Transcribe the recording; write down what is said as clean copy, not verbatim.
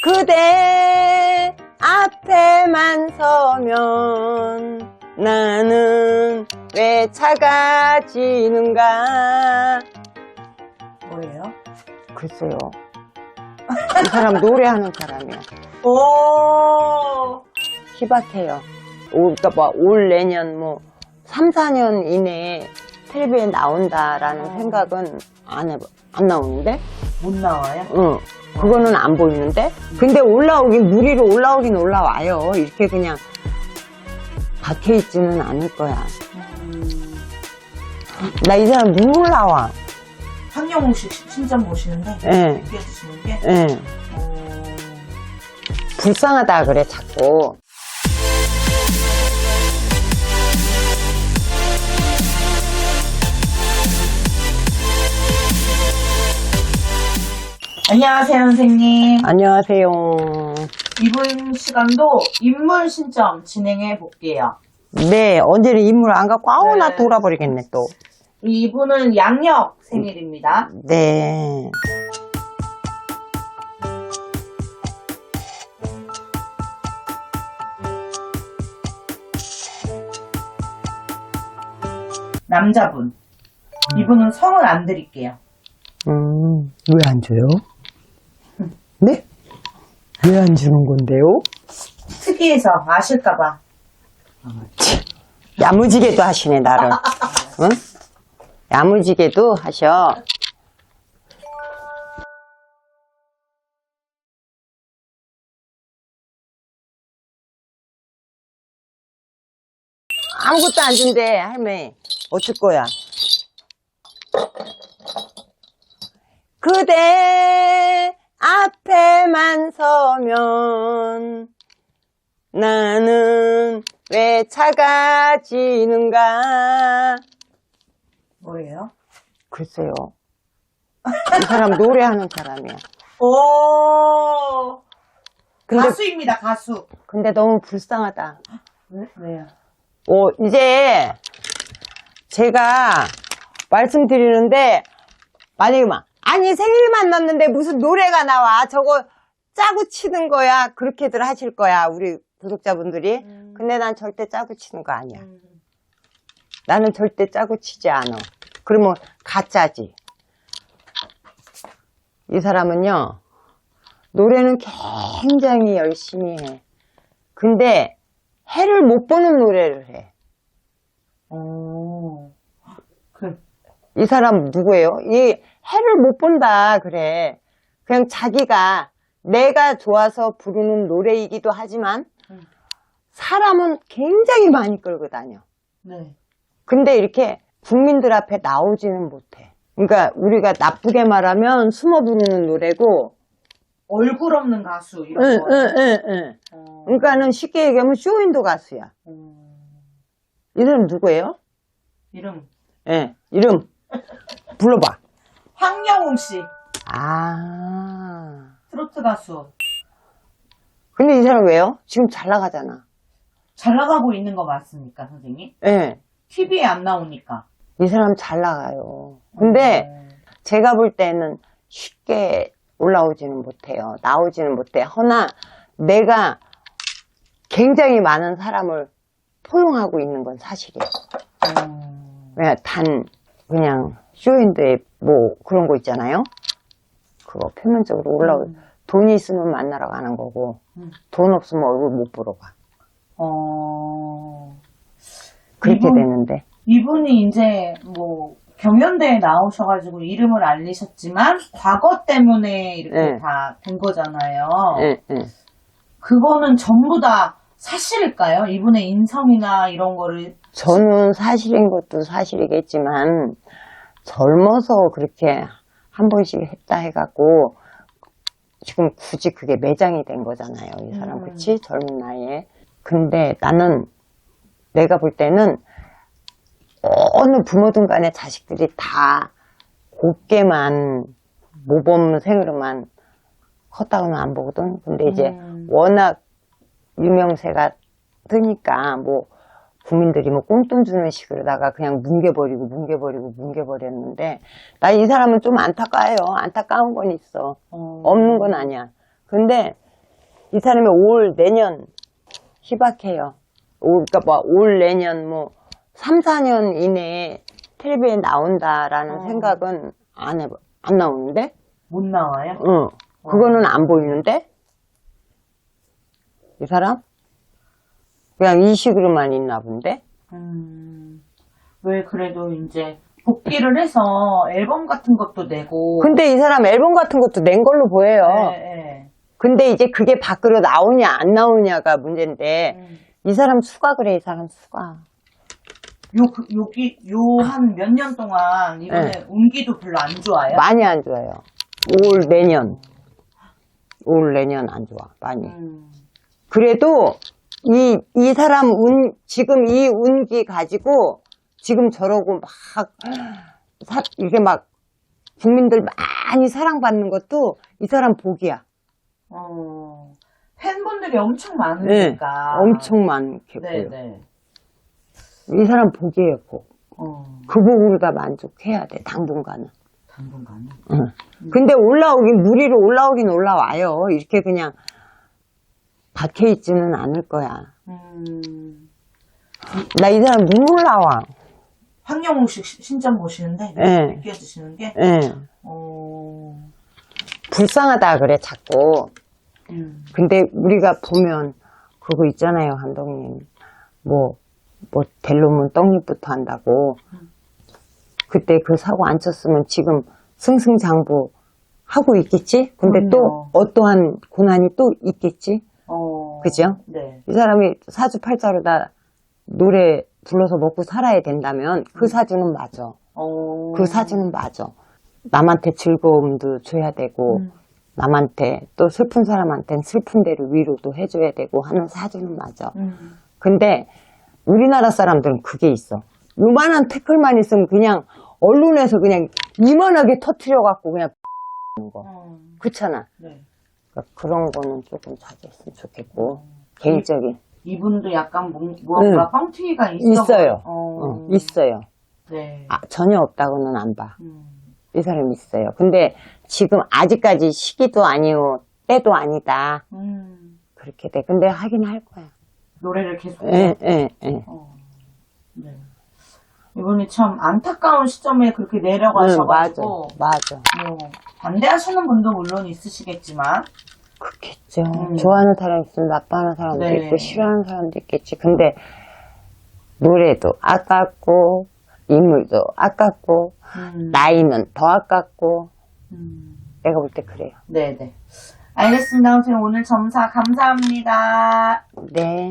그대 앞에만 서면 나는 왜 차가지는가. 뭐예요? 글쎄요. 이 사람 노래하는 사람이야. 오. 희박해요. 그러니까 올 내년 3, 4년 이내에 텔레비에 나온다라는 생각은 안 나오는데? 못 나와요? 응. 그거는 안 보이는데? 근데 물 위로 올라오긴 올라와요. 이렇게 그냥 박혀있지는 않을 거야. 나 이 사람 눈물 나와. 황영웅 씨 신점 보시는데 예. 느껴지시는 게 예. 불쌍하다 그래, 자꾸. 안녕하세요 선생님. 안녕하세요. 이번 시간도 인물 신점 진행해 볼게요. 네, 언제는 인물 안 갖고, 아우, 나 네. 돌아버리겠네, 또. 이분은 양력 생일입니다. 네. 남자분. 이분은 성을 안 드릴게요. 왜 안 줘요? 네? 왜 안 주는 건데요? 특이해서 아실까봐. 야무지게도 하시네, 나를. 응? 야무지게도 하셔. 아무것도 안 준대, 할머니. 어쩔 거야? 그대 앞에만 서면 나는 왜 차가지는가. 뭐예요? 글쎄요. 이 사람 노래하는 사람이야. 오. 근데, 가수입니다, 가수. 근데 너무 불쌍하다. 왜요? 이제 제가 말씀드리는데, 만약에 아니 생일만 났는데 무슨 노래가 나와, 저거 짜고 치는 거야, 그렇게들 하실 거야, 우리 구독자분들이. 근데 난 절대 짜고 치는 거 아니야. 나는 절대 짜고 치지 않아. 그러면 가짜지. 이 사람은요, 노래는 굉장히 열심히 해. 근데 해를 못 보는 노래를 해. 이 사람 누구예요? 이 해를 못 본다 그래. 그냥 자기가 내가 좋아서 부르는 노래이기도 하지만 사람은 굉장히 많이 끌고 다녀. 네. 근데 이렇게 국민들 앞에 나오지는 못해. 그러니까 우리가 나쁘게 말하면 숨어 부르는 노래고, 얼굴 없는 가수 이런 거. 응. 그러니까는 쉽게 얘기하면 쇼윈도 가수야. 이 사람 누구예요? 이름 예, 이름 불러봐. 황영웅 씨, 아. 트로트 가수. 근데 이 사람 왜요? 지금 잘 나가잖아. 잘 나가고 있는 거 맞습니까, 선생님? 예. TV에 안 나오니까. 이 사람 잘 나가요. 근데 제가 볼 때는 쉽게 올라오지는 못해요. 나오지는 못해. 허나 내가 굉장히 많은 사람을 포용하고 있는 건 사실이에요. 왜 그냥 쇼윈도에 그런 거 있잖아요. 그거 표면적으로 올라오고 돈이 있으면 만나러 가는 거고 돈 없으면 얼굴 못 보러 가. 그렇게 되는데. 이분이 이제 경연대에 나오셔가지고 이름을 알리셨지만 과거 때문에 이렇게 다 된 거잖아요. 그거는 전부 다 사실일까요? 이분의 인성이나 이런 거를. 저는 사실인 것도 사실이겠지만 젊어서 그렇게 한 번씩 했다 해갖고 지금 굳이 그게 매장이 된 거잖아요. 이 사람 그치? 젊은 나이에. 근데 나는 내가 볼 때는 어느 부모든 간에 자식들이 다 곱게만 모범생으로만 컸다고는 안 보거든. 근데 이제 워낙 유명세가 뜨니까 국민들이 꽁돈 주는 식으로다가 그냥 뭉개버렸는데 나 이 사람은 좀 안타까워요. 안타까운 건 있어. 없는 건 아니야. 근데 이 사람이 올 내년 희박해요. 그러니까 올 내년 3, 4년 이내에 텔레비에 나온다라는 생각은 안 나오는데? 못 나와요? 응. 그거는 안 보이는데? 이 사람? 그냥 이 식으로만 있나 본데? 왜 그래도 이제 복귀를 해서 앨범 같은 것도 내고. 근데 이 사람 앨범 같은 것도 낸 걸로 보여요. 네. 근데 이제 그게 밖으로 나오냐 안 나오냐가 문제인데 이 사람 수가 그래. 이 사람 수가. 요 한 몇 년 동안 이번에 운기도 별로 안 좋아요? 많이 안 좋아요. 올 내년 안 좋아. 많이. 그래도 이 사람 지금 이 운기 가지고 지금 저러고 이렇게 막 국민들 많이 사랑받는 것도 이 사람 복이야. 팬분들이 엄청 많으니까. 네, 엄청 많겠고요. 네네. 이 사람 복이에요, 복. 그 복으로 다 만족해야 돼, 당분간은. 당분간은? 응. 근데 누리로 올라오긴 올라와요. 이렇게 그냥 박혀있지는 않을 거야. 나 이 사람 눈물 나와. 황영웅 씨 신점 보시는데? 네. 느껴지시는 게? 네. 불쌍하다 그래, 자꾸. 근데 우리가 보면 그거 있잖아요, 감독님. 델로몬 떡잎부터 한다고. 그때 그 사고 안 쳤으면 지금 승승장구 하고 있겠지? 근데 그럼요. 또 어떠한 고난이 또 있겠지? 그죠? 네. 이 사람이 사주팔자로 다 노래 불러서 먹고 살아야 된다면 그 사주는 맞아. 그 사주는 맞아. 남한테 즐거움도 줘야 되고 남한테 또 슬픈 사람한테는 슬픈 대로 위로도 해줘야 되고 하는 사주는 맞아. 근데 우리나라 사람들은 그게 있어. 요만한 태클만 있으면 그냥 언론에서 그냥 이만하게 터트려갖고 그냥 거. 그렇잖아. 네. 그러니까 그런 거는 조금 자제했으면 좋겠고 개인적인. 이분도 약간 뭔가 뻥튀기가 있어요. 있어요. 네. 전혀 없다고는 안 봐. 이 사람 있어요. 근데 지금 아직까지 시기도 아니고 때도 아니다. 그렇게 돼. 근데 하긴 할 거야. 노래를 계속. 네. 이분이 참 안타까운 시점에 그렇게 내려가셔가지고. 맞아. 반대하시는 분도 물론 있으시겠지만. 그렇겠죠. 좋아하는 사람 있으면 나빠하는 사람도 네. 있고 싫어하는 사람도 있겠지. 근데 노래도 아깝고 인물도 아깝고 나이는 더 아깝고 내가 볼 때 그래요. 네네. 알겠습니다. 선생님 오늘 점사 감사합니다. 네.